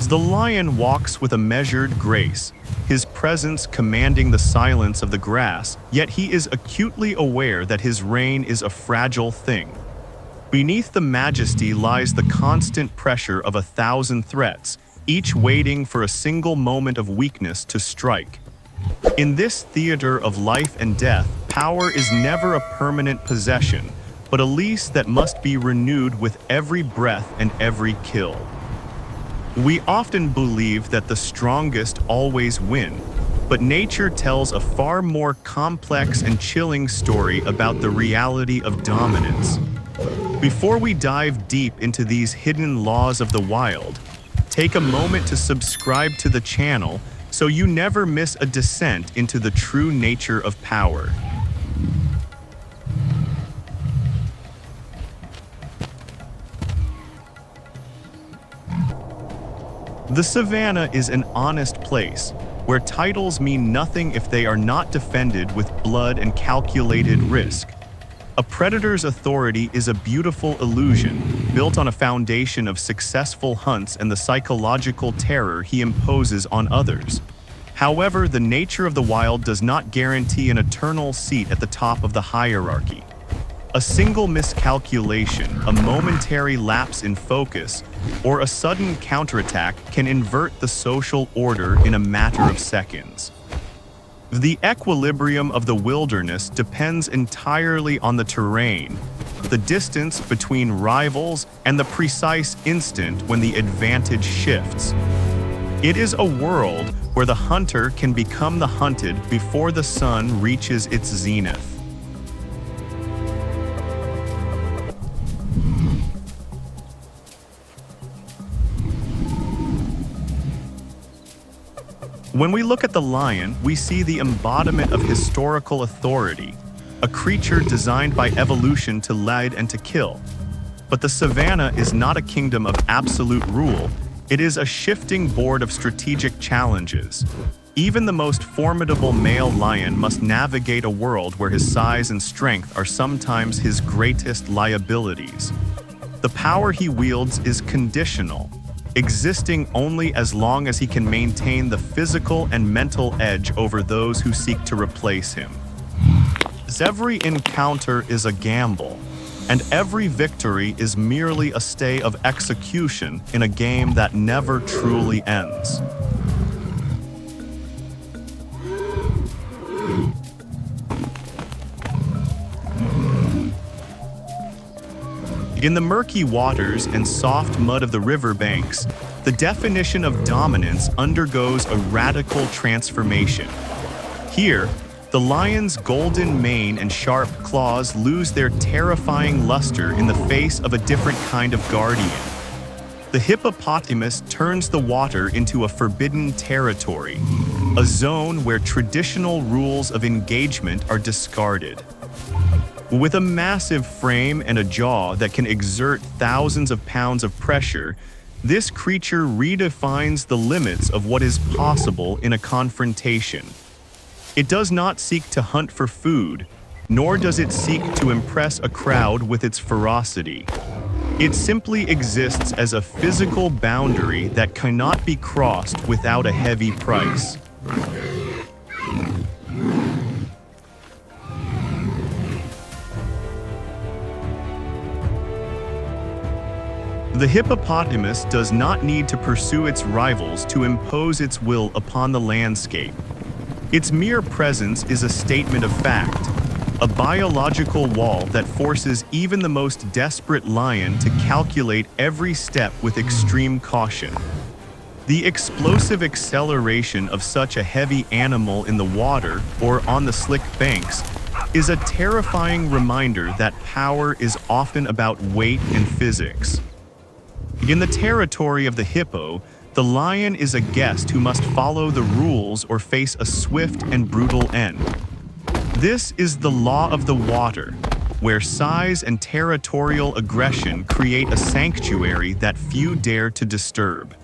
The lion walks with a measured grace, his presence commanding the silence of the grass, yet he is acutely aware that his reign is a fragile thing. Beneath the majesty lies the constant pressure of 1,000 threats, each waiting for a single moment of weakness to strike. In this theater of life and death, power is never a permanent possession, but a lease that must be renewed with every breath and every kill. We often believe that the strongest always win, but nature tells a far more complex and chilling story about the reality of dominance. Before we dive deep into these hidden laws of the wild, take a moment to subscribe to the channel so you never miss a descent into the true nature of power. The Savanna is an honest place, where titles mean nothing if they are not defended with blood and calculated risk. A predator's authority is a beautiful illusion, built on a foundation of successful hunts and the psychological terror he imposes on others. However, the nature of the wild does not guarantee an eternal seat at the top of the hierarchy. A single miscalculation, a momentary lapse in focus, or a sudden counterattack can invert the social order in a matter of seconds. The equilibrium of the wilderness depends entirely on the terrain, the distance between rivals, and the precise instant when the advantage shifts. It is a world where the hunter can become the hunted before the sun reaches its zenith. When we look at the lion, we see the embodiment of historical authority, a creature designed by evolution to lead and to kill. But the savanna is not a kingdom of absolute rule, it is a shifting board of strategic challenges. Even the most formidable male lion must navigate a world where his size and strength are sometimes his greatest liabilities. The power he wields is conditional, existing only as long as he can maintain the physical and mental edge over those who seek to replace him. Every encounter is a gamble, and every victory is merely a stay of execution in a game that never truly ends. In the murky waters and soft mud of the riverbanks, the definition of dominance undergoes a radical transformation. Here, the lion's golden mane and sharp claws lose their terrifying luster in the face of a different kind of guardian. The hippopotamus turns the water into a forbidden territory, a zone where traditional rules of engagement are discarded. With a massive frame and a jaw that can exert thousands of pounds of pressure, this creature redefines the limits of what is possible in a confrontation. It does not seek to hunt for food, nor does it seek to impress a crowd with its ferocity. It simply exists as a physical boundary that cannot be crossed without a heavy price. The hippopotamus does not need to pursue its rivals to impose its will upon the landscape. Its mere presence is a statement of fact, a biological wall that forces even the most desperate lion to calculate every step with extreme caution. The explosive acceleration of such a heavy animal in the water or on the slick banks is a terrifying reminder that power is often about weight and physics. In the territory of the hippo, the lion is a guest who must follow the rules or face a swift and brutal end. This is the law of the water, where size and territorial aggression create a sanctuary that few dare to disturb.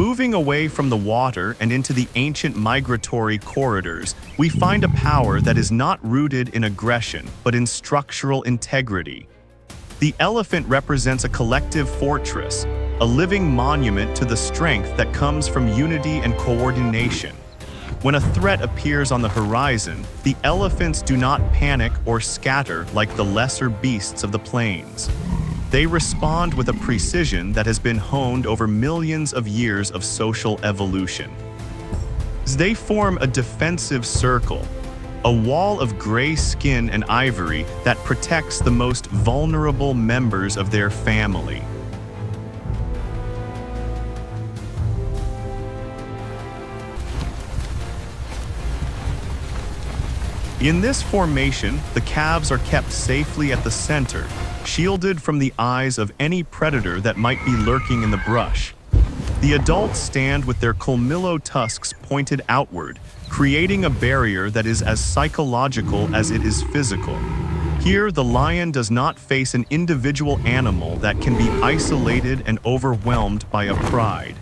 Moving away from the water and into the ancient migratory corridors, we find a power that is not rooted in aggression, but in structural integrity. The elephant represents a collective fortress, a living monument to the strength that comes from unity and coordination. When a threat appears on the horizon, the elephants do not panic or scatter like the lesser beasts of the plains. They respond with a precision that has been honed over millions of years of social evolution. They form a defensive circle, a wall of gray skin and ivory that protects the most vulnerable members of their family. In this formation, the calves are kept safely at the center, shielded from the eyes of any predator that might be lurking in the brush. The adults stand with their colmillo tusks pointed outward, creating a barrier that is as psychological as it is physical. Here, the lion does not face an individual animal that can be isolated and overwhelmed by a pride.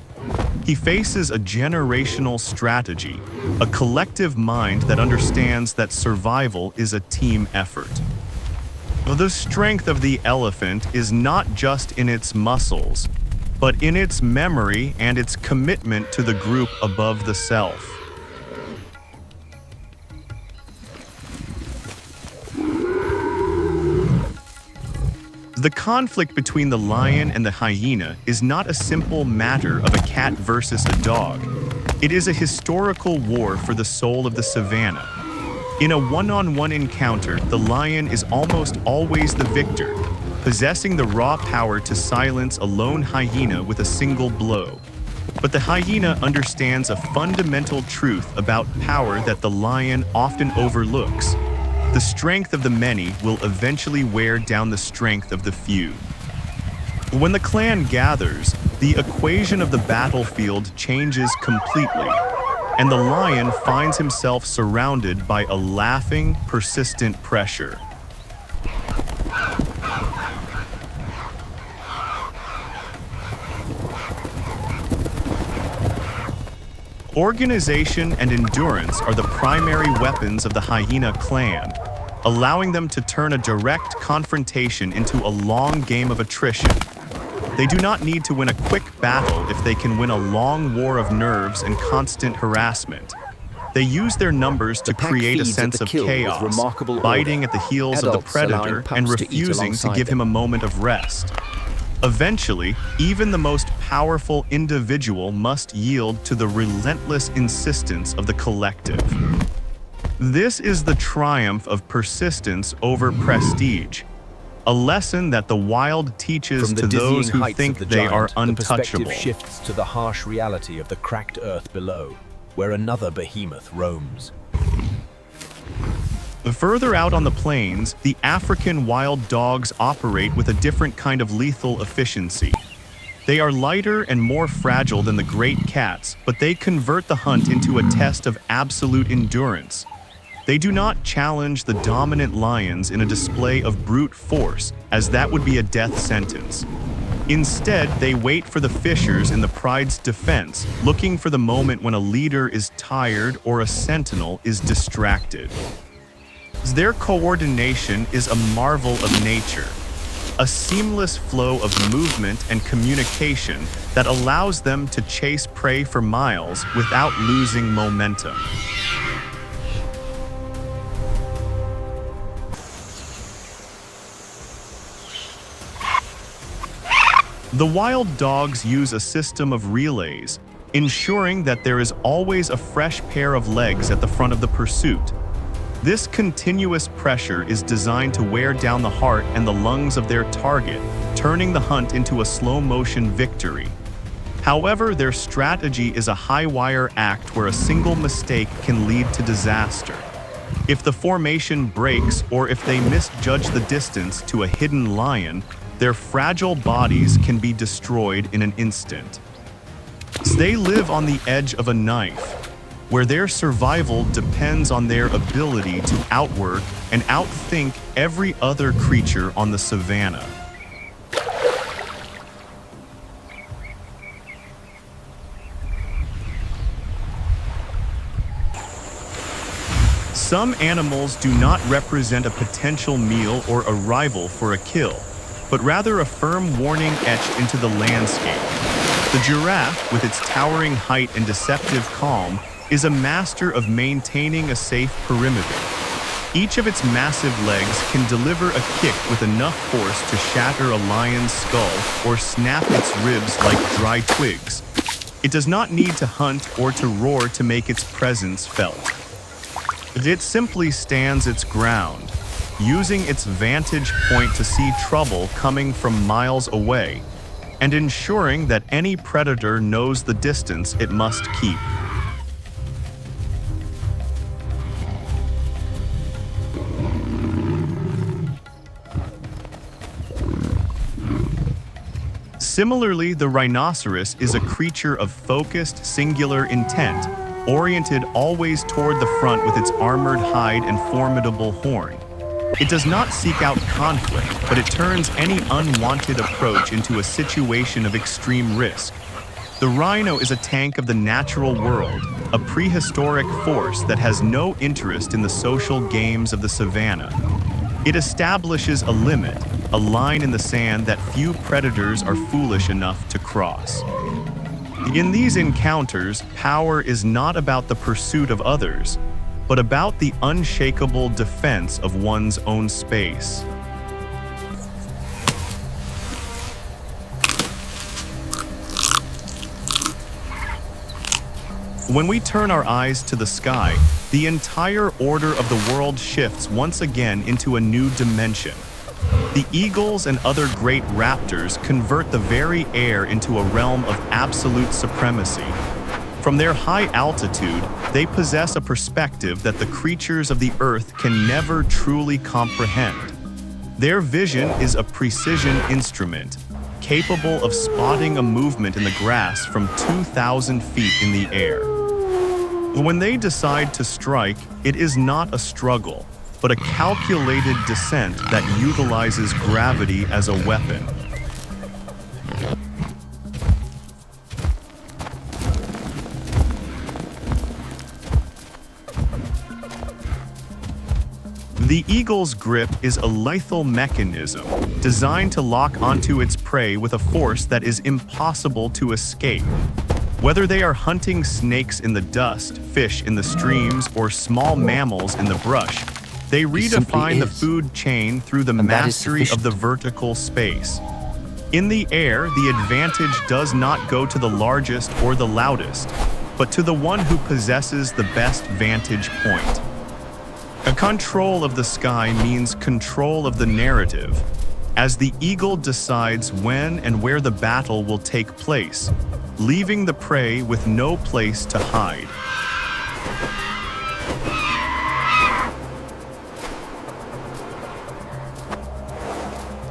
He faces a generational strategy, a collective mind that understands that survival is a team effort. The strength of the elephant is not just in its muscles, but in its memory and its commitment to the group above the self. The conflict between the lion and the hyena is not a simple matter of a cat versus a dog. It is a historical war for the soul of the savanna. In a one-on-one encounter, the lion is almost always the victor, possessing the raw power to silence a lone hyena with a single blow. But the hyena understands a fundamental truth about power that the lion often overlooks. The strength of the many will eventually wear down the strength of the few. When the clan gathers, the equation of the battlefield changes completely, and the lion finds himself surrounded by a laughing, persistent pressure. Organization and endurance are the primary weapons of the hyena clan, allowing them to turn a direct confrontation into a long game of attrition. They do not need to win a quick battle if they can win a long war of nerves and constant harassment. They use their numbers to create a sense of chaos, biting at the heels of the predator and refusing to give him a moment of rest. Eventually, even the most powerful individual must yield to the relentless insistence of the collective. This is the triumph of persistence over prestige, a lesson that the wild teaches to those who think they are untouchable. The perspective shifts to the harsh reality of the cracked earth below, where another behemoth roams. Further out on the plains, the African wild dogs operate with a different kind of lethal efficiency. They are lighter and more fragile than the great cats, but they convert the hunt into a test of absolute endurance. They do not challenge the dominant lions in a display of brute force, as that would be a death sentence. Instead, they wait for the fissures in the pride's defense, looking for the moment when a leader is tired or a sentinel is distracted. Their coordination is a marvel of nature, a seamless flow of movement and communication that allows them to chase prey for miles without losing momentum. The wild dogs use a system of relays, ensuring that there is always a fresh pair of legs at the front of the pursuit. This continuous pressure is designed to wear down the heart and the lungs of their target, turning the hunt into a slow-motion victory. However, their strategy is a high-wire act where a single mistake can lead to disaster. If the formation breaks or if they misjudge the distance to a hidden lion, their fragile bodies can be destroyed in an instant. They live on the edge of a knife, where their survival depends on their ability to outwork and outthink every other creature on the savanna. Some animals do not represent a potential meal or a rival for a kill, but rather a firm warning etched into the landscape. The giraffe, with its towering height and deceptive calm, is a master of maintaining a safe perimeter. Each of its massive legs can deliver a kick with enough force to shatter a lion's skull or snap its ribs like dry twigs. It does not need to hunt or to roar to make its presence felt. It simply stands its ground, using its vantage point to see trouble coming from miles away, and ensuring that any predator knows the distance it must keep. Similarly, the rhinoceros is a creature of focused, singular intent, oriented always toward the front with its armored hide and formidable horn. It does not seek out conflict, but it turns any unwanted approach into a situation of extreme risk. The rhino is a tank of the natural world, a prehistoric force that has no interest in the social games of the savanna. It establishes a limit, a line in the sand that few predators are foolish enough to cross. In these encounters, power is not about the pursuit of others, but about the unshakable defense of one's own space. When we turn our eyes to the sky, the entire order of the world shifts once again into a new dimension. The eagles and other great raptors convert the very air into a realm of absolute supremacy. From their high altitude, they possess a perspective that the creatures of the earth can never truly comprehend. Their vision is a precision instrument, capable of spotting a movement in the grass from 2,000 feet in the air. When they decide to strike, it is not a struggle, but a calculated descent that utilizes gravity as a weapon. The eagle's grip is a lethal mechanism designed to lock onto its prey with a force that is impossible to escape. Whether they are hunting snakes in the dust, fish in the streams, or small mammals in the brush, they redefine the food chain through the mastery of the vertical space. In the air, the advantage does not go to the largest or the loudest, but to the one who possesses the best vantage point. A control of the sky means control of the narrative, as the eagle decides when and where the battle will take place, leaving the prey with no place to hide.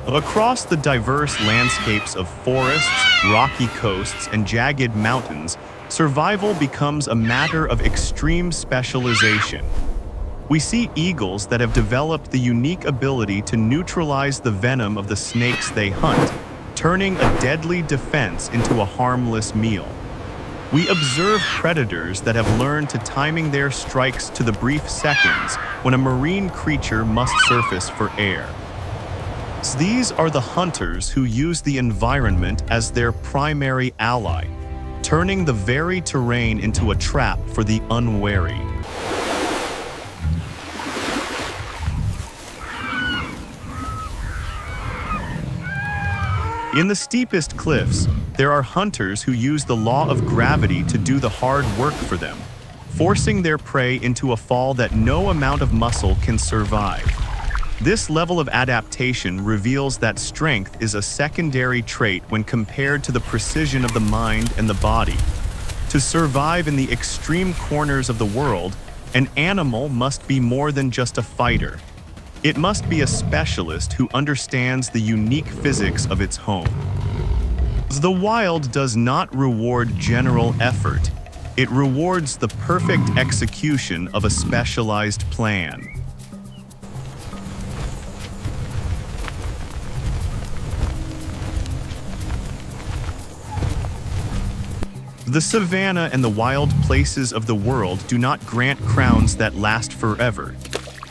Across the diverse landscapes of forests, rocky coasts, and jagged mountains, survival becomes a matter of extreme specialization. We see eagles that have developed the unique ability to neutralize the venom of the snakes they hunt, turning a deadly defense into a harmless meal. We observe predators that have learned to timing their strikes to the brief seconds when a marine creature must surface for air. These are the hunters who use the environment as their primary ally, turning the very terrain into a trap for the unwary. In the steepest cliffs, there are hunters who use the law of gravity to do the hard work for them, forcing their prey into a fall that no amount of muscle can survive. This level of adaptation reveals that strength is a secondary trait when compared to the precision of the mind and the body. To survive in the extreme corners of the world, an animal must be more than just a fighter. It must be a specialist who understands the unique physics of its home. The wild does not reward general effort. It rewards the perfect execution of a specialized plan. The savanna and the wild places of the world do not grant crowns that last forever.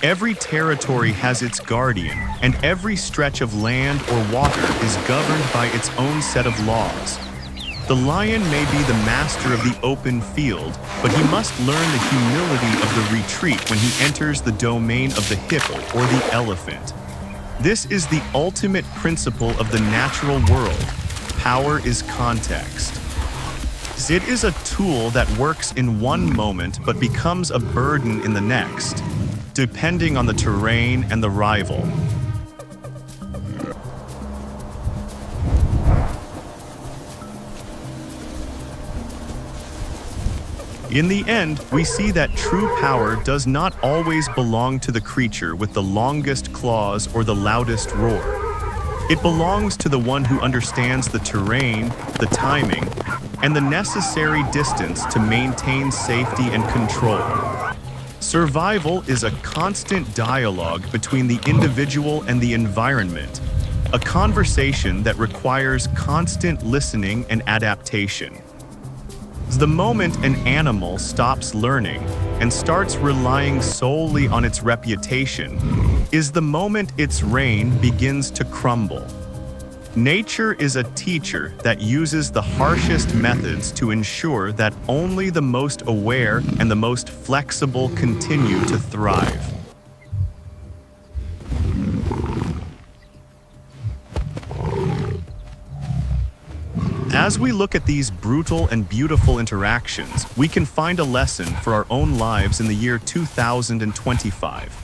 Every territory has its guardian, and every stretch of land or water is governed by its own set of laws. The lion may be the master of the open field, but he must learn the humility of the retreat when he enters the domain of the hippo or the elephant. This is the ultimate principle of the natural world. Power is context. It is a tool that works in one moment but becomes a burden in the next, depending on the terrain and the rival. In the end, we see that true power does not always belong to the creature with the longest claws or the loudest roar. It belongs to the one who understands the terrain, the timing, and the necessary distance to maintain safety and control. Survival is a constant dialogue between the individual and the environment, a conversation that requires constant listening and adaptation. The moment an animal stops learning and starts relying solely on its reputation is the moment its reign begins to crumble. Nature is a teacher that uses the harshest methods to ensure that only the most aware and the most flexible continue to thrive. As we look at these brutal and beautiful interactions, we can find a lesson for our own lives in the year 2025.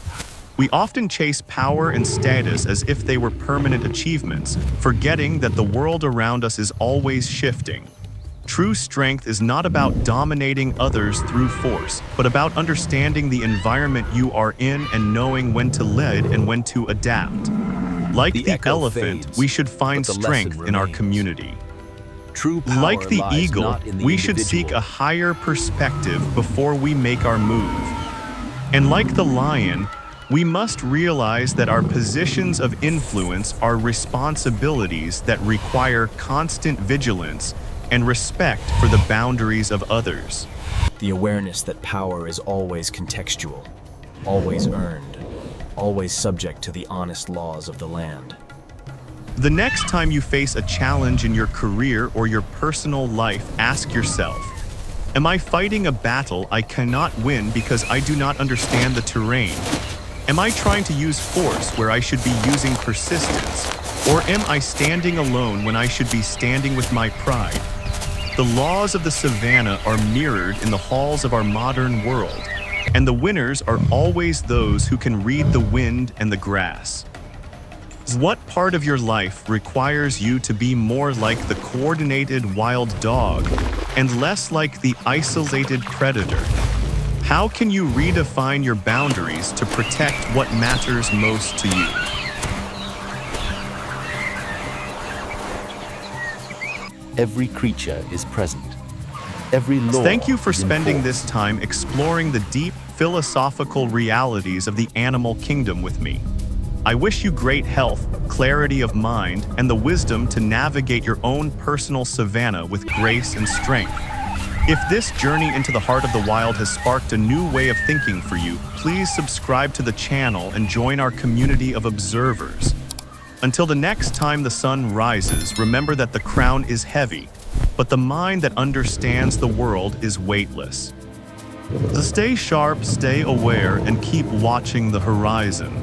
We often chase power and status as if they were permanent achievements, forgetting that the world around us is always shifting. True strength is not about dominating others through force, but about understanding the environment you are in and knowing when to lead and when to adapt. Like the elephant, fades, we should find but the strength lesson in our remains. community. True power Like the lies eagle, not in the we should seek individual. a higher perspective before we make our move. And like the lion, we must realize that our positions of influence are responsibilities that require constant vigilance and respect for the boundaries of others. The awareness that power is always contextual, always earned, always subject to the honest laws of the land. The next time you face a challenge in your career or your personal life, ask yourself, am I fighting a battle I cannot win because I do not understand the terrain? Am I trying to use force where I should be using persistence? Or am I standing alone when I should be standing with my pride? The laws of the savanna are mirrored in the halls of our modern world, and the winners are always those who can read the wind and the grass. What part of your life requires you to be more like the coordinated wild dog and less like the isolated predator? How can you redefine your boundaries to protect what matters most to you? Every creature is present. Every law Thank you for is spending enforced. this time exploring the deep philosophical realities of the animal kingdom with me. I wish you great health, clarity of mind, and the wisdom to navigate your own personal savanna with grace and strength. If this journey into the heart of the wild has sparked a new way of thinking for you, please subscribe to the channel and join our community of observers. Until the next time the sun rises, remember that the crown is heavy, but the mind that understands the world is weightless. So stay sharp, stay aware, and keep watching the horizon.